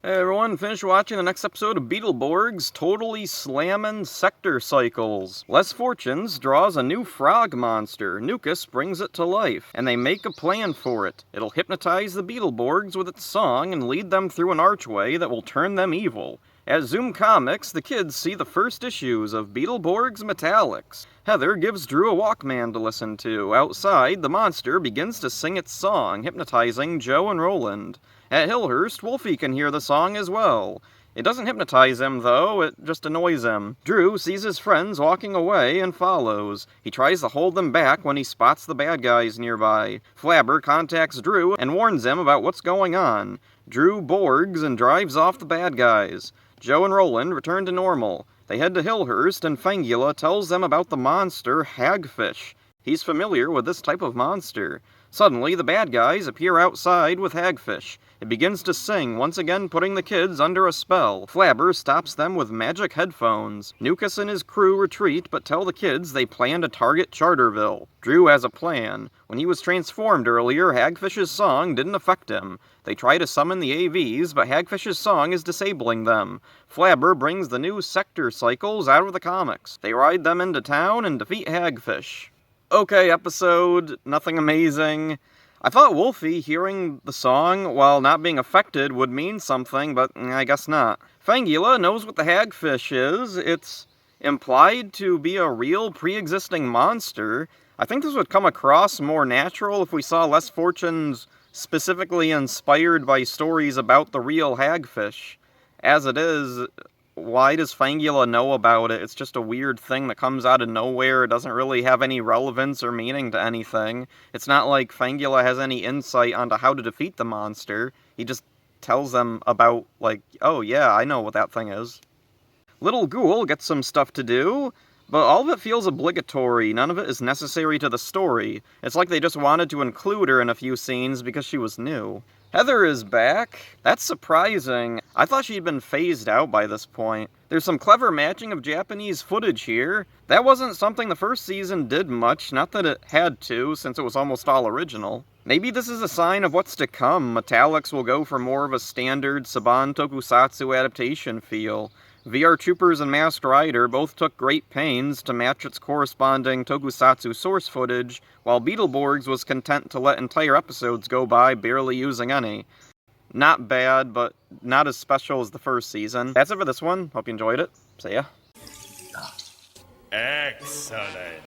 Hey everyone, finished watching the next episode of Beetleborgs Totally Slammin' Sector Cycles. Les Fortunes draws a new frog monster. Nukas brings it to life, and they make a plan for it. It'll hypnotize the Beetleborgs with its song and lead them through an archway that will turn them evil. At Zoom Comics, the kids see the first issues of Beetleborgs Metallix. Heather gives Drew a Walkman to listen to. Outside, the monster begins to sing its song, hypnotizing Joe and Roland. At Hillhurst, Wolfie can hear the song as well. It doesn't hypnotize him, though, it just annoys him. Drew sees his friends walking away and follows. He tries to hold them back when he spots the bad guys nearby. Flabber contacts Drew and warns him about what's going on. Drew borgs and drives off the bad guys. Joe and Roland return to normal. They head to Hillhurst, and Fangula tells them about the monster Hagfish. He's familiar with this type of monster. Suddenly, the bad guys appear outside with Hagfish. It begins to sing, once again putting the kids under a spell. Flabber stops them with magic headphones. Nukas and his crew retreat, but tell the kids they plan to target Charterville. Drew has a plan. When he was transformed earlier, Hagfish's song didn't affect him. They try to summon the AVs, but Hagfish's song is disabling them. Flabber brings the new sector cycles out of the comics. They ride them into town and defeat Hagfish. Okay, episode, nothing amazing. I thought Wolfie hearing the song while not being affected would mean something, but I guess not. Fangula knows what the Hagfish is. It's implied to be a real pre-existing monster. I think this would come across more natural if we saw Les Fortunes specifically inspired by stories about the real Hagfish. As it is, why does Fangula know about it? It's just a weird thing that comes out of nowhere. It doesn't really have any relevance or meaning to anything. It's not like Fangula has any insight onto how to defeat the monster. He just tells them about, like, oh yeah, I know what that thing is. Little Ghoul gets some stuff to do, but all of it feels obligatory. None of it is necessary to the story. It's like they just wanted to include her in a few scenes because she was new. Heather is back. That's surprising. I thought she'd been phased out by this point. There's some clever matching of Japanese footage here. That wasn't something the first season did much, not that it had to, since it was almost all original. Maybe this is a sign of what's to come. Metallix will go for more of a standard Saban Tokusatsu adaptation feel. VR Troopers and Masked Rider both took great pains to match its corresponding tokusatsu source footage, while Beetleborgs was content to let entire episodes go by barely using any. Not bad, but not as special as the first season. That's it for this one. Hope you enjoyed it. See ya. Excellent.